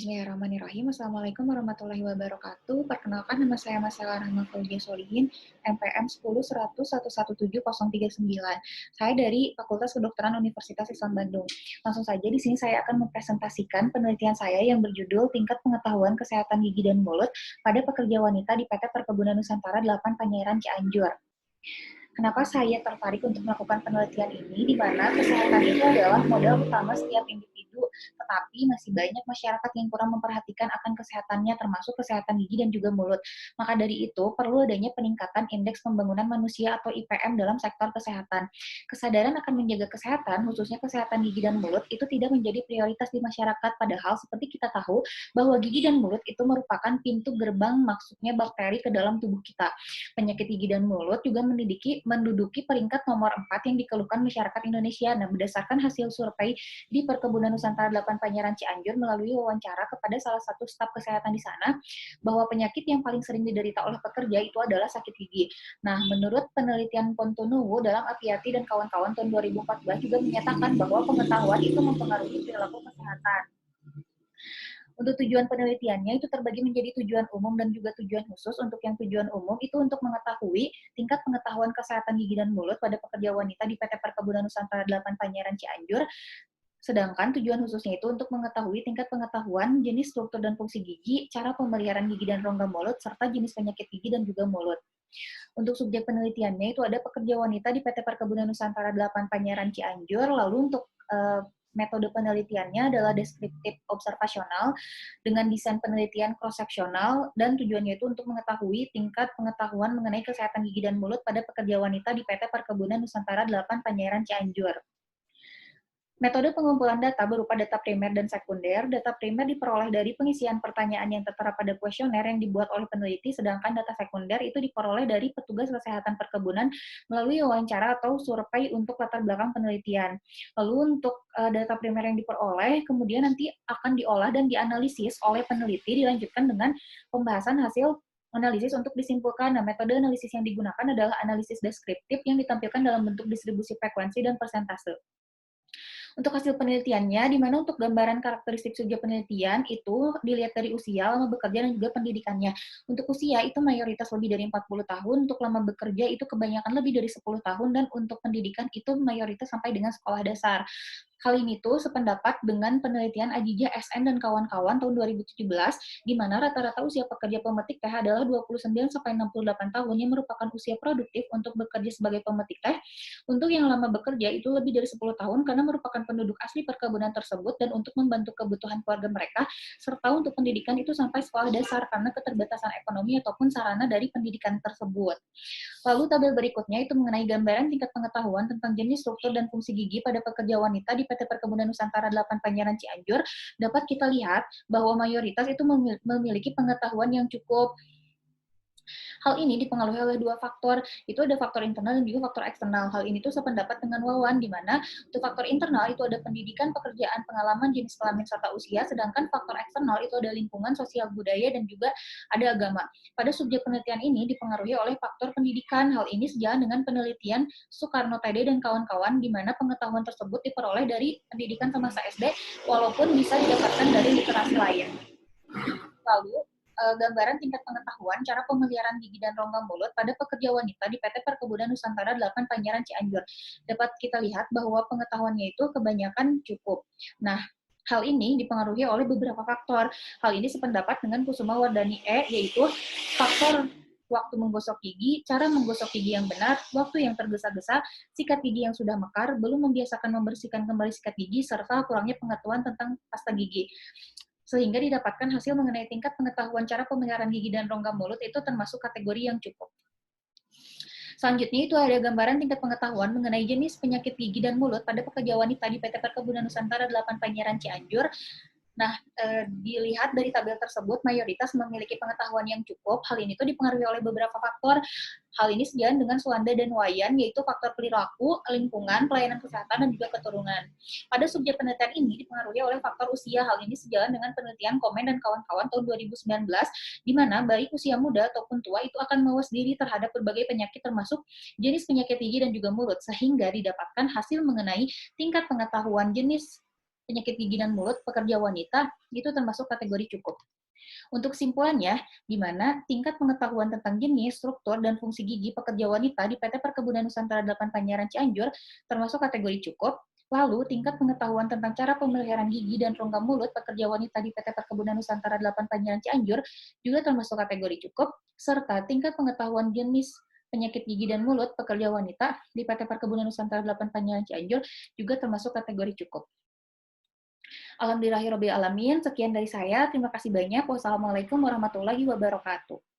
Bismillahirrahmanirrahim. Assalamualaikum warahmatullahi wabarakatuh. Perkenalkan, nama saya Masela Rahma Fauzia Solihin, NPM 10.100.17039. Saya dari Fakultas Kedokteran Universitas Islam Bandung. Langsung saja di sini saya akan mempresentasikan penelitian saya yang berjudul Tingkat Pengetahuan Kesehatan Gigi dan Mulut pada Pekerja Wanita di PT Perkebunan Nusantara 8 Panyaran Cianjur. Kenapa saya tertarik untuk melakukan penelitian ini, di mana kesehatan itu adalah modal utama setiap individu, tetapi masih banyak masyarakat yang kurang memperhatikan akan kesehatannya, termasuk kesehatan gigi dan juga mulut. Maka dari itu, perlu adanya peningkatan Indeks Pembangunan Manusia atau IPM dalam sektor kesehatan. Kesadaran akan menjaga kesehatan, khususnya kesehatan gigi dan mulut, itu tidak menjadi prioritas di masyarakat, padahal seperti kita tahu, bahwa gigi dan mulut itu merupakan pintu gerbang masuknya bakteri ke dalam tubuh kita. Penyakit gigi dan mulut juga menduduki peringkat nomor 4 yang dikeluhkan masyarakat Indonesia. Nah, berdasarkan hasil survei di Perkebunan Nusantara 8 Panyaran Cianjur melalui wawancara kepada salah satu staf kesehatan di sana, bahwa penyakit yang paling sering diderita oleh pekerja itu adalah sakit gigi. Nah, menurut penelitian Pontonuwu dalam Apiati dan kawan-kawan tahun 2014 juga menyatakan bahwa pengetahuan itu mempengaruhi perilaku kesehatan. Untuk tujuan penelitiannya itu terbagi menjadi tujuan umum dan juga tujuan khusus. Untuk yang tujuan umum itu untuk mengetahui tingkat pengetahuan kesehatan gigi dan mulut pada pekerja wanita di PT Perkebunan Nusantara 8 Panyaran Cianjur. Sedangkan tujuan khususnya itu untuk mengetahui tingkat pengetahuan jenis struktur dan fungsi gigi, cara pemeliharaan gigi dan rongga mulut, serta jenis penyakit gigi dan juga mulut. Untuk subjek penelitiannya itu ada pekerja wanita di PT Perkebunan Nusantara 8 Panyaran Cianjur. Lalu untuk metode penelitiannya adalah deskriptif observasional dengan desain penelitian cross-seksional, dan tujuannya itu untuk mengetahui tingkat pengetahuan mengenai kesehatan gigi dan mulut pada pekerja wanita di PT Perkebunan Nusantara 8 Panyaran Cianjur. Metode pengumpulan data berupa data primer dan sekunder. Data primer diperoleh dari pengisian pertanyaan yang tertera pada kuesioner yang dibuat oleh peneliti, sedangkan data sekunder itu diperoleh dari petugas kesehatan perkebunan melalui wawancara atau survei untuk latar belakang penelitian. Lalu untuk data primer yang diperoleh, kemudian nanti akan diolah dan dianalisis oleh peneliti, dilanjutkan dengan pembahasan hasil analisis untuk disimpulkan. Nah, metode analisis yang digunakan adalah analisis deskriptif yang ditampilkan dalam bentuk distribusi frekuensi dan persentase. Untuk hasil penelitiannya, di mana untuk gambaran karakteristik subjek penelitian itu dilihat dari usia, lama bekerja, dan juga pendidikannya. Untuk usia itu mayoritas lebih dari 40 tahun, untuk lama bekerja itu kebanyakan lebih dari 10 tahun, dan untuk pendidikan itu mayoritas sampai dengan sekolah dasar. Hal ini tuh sependapat dengan penelitian Adija SN dan kawan-kawan tahun 2017, di mana rata-rata usia pekerja pemetik teh adalah 29-68 tahun, yang merupakan usia produktif untuk bekerja sebagai pemetik teh. Untuk yang lama bekerja itu lebih dari 10 tahun karena merupakan penduduk asli perkebunan tersebut, dan untuk membantu kebutuhan keluarga mereka, serta untuk pendidikan itu sampai sekolah dasar karena keterbatasan ekonomi ataupun sarana dari pendidikan tersebut. Lalu tabel berikutnya itu mengenai gambaran tingkat pengetahuan tentang jenis, struktur, dan fungsi gigi pada pekerja wanita di PT Perkebunan Nusantara 8 Panyaran Cianjur. Dapat kita lihat bahwa mayoritas itu memiliki pengetahuan yang cukup. Hal ini dipengaruhi oleh dua faktor, itu ada faktor internal dan juga faktor eksternal. Hal ini tuh sependapat dengan Wawan, di mana untuk faktor internal itu ada pendidikan, pekerjaan, pengalaman, jenis kelamin, serta usia, sedangkan faktor eksternal itu ada lingkungan, sosial, budaya, dan juga ada agama. Pada subjek penelitian ini dipengaruhi oleh faktor pendidikan. Hal ini sejalan dengan penelitian Soekarno Tede dan kawan-kawan, di mana pengetahuan tersebut diperoleh dari pendidikan semasa SD, walaupun bisa didapatkan dari literasi lain. Lalu, gambaran tingkat pengetahuan cara pemeliharaan gigi dan rongga mulut pada pekerja wanita di PT Perkebunan Nusantara 8 Panyaran Cianjur. Dapat kita lihat bahwa pengetahuannya itu kebanyakan cukup. Nah, hal ini dipengaruhi oleh beberapa faktor. Hal ini sependapat dengan Kusuma Wardani yaitu faktor waktu menggosok gigi, cara menggosok gigi yang benar, waktu yang tergesa-gesa, sikat gigi yang sudah mekar, belum membiasakan membersihkan kembali sikat gigi, serta kurangnya pengetahuan tentang pasta gigi. Sehingga didapatkan hasil mengenai tingkat pengetahuan cara pemeliharaan gigi dan rongga mulut itu termasuk kategori yang cukup. Selanjutnya itu ada gambaran tingkat pengetahuan mengenai jenis penyakit gigi dan mulut pada pekerja wanita di PT Perkebunan Nusantara 8 Panyaran Cianjur. Nah, dilihat dari tabel tersebut, mayoritas memiliki pengetahuan yang cukup. Hal ini tuh dipengaruhi oleh beberapa faktor. Hal ini sejalan dengan Suanda dan Wayan, yaitu faktor perilaku, lingkungan, pelayanan kesehatan, dan juga keturunan. Pada subjek penelitian ini dipengaruhi oleh faktor usia. Hal ini sejalan dengan penelitian Komen dan kawan-kawan tahun 2019, di mana baik usia muda ataupun tua itu akan mawas diri terhadap berbagai penyakit termasuk jenis penyakit gigi dan juga mulut, sehingga didapatkan hasil mengenai tingkat pengetahuan jenis penyakit gigi dan mulut pekerja wanita itu termasuk kategori cukup. Untuk kesimpulannya, di mana tingkat pengetahuan tentang jenis, struktur, dan fungsi gigi pekerja wanita di PT Perkebunan Nusantara 8 Panjaran Cianjur termasuk kategori cukup. Lalu, tingkat pengetahuan tentang cara pemeliharaan gigi dan rongga mulut pekerja wanita di PT Perkebunan Nusantara 8 Panjaran Cianjur juga termasuk kategori cukup, serta tingkat pengetahuan jenis penyakit gigi dan mulut pekerja wanita di PT Perkebunan Nusantara 8 Panjaran Cianjur juga termasuk kategori cukup. Alhamdulillahirobbilalamin. Sekian dari saya. Terima kasih banyak. Wassalamualaikum warahmatullahi wabarakatuh.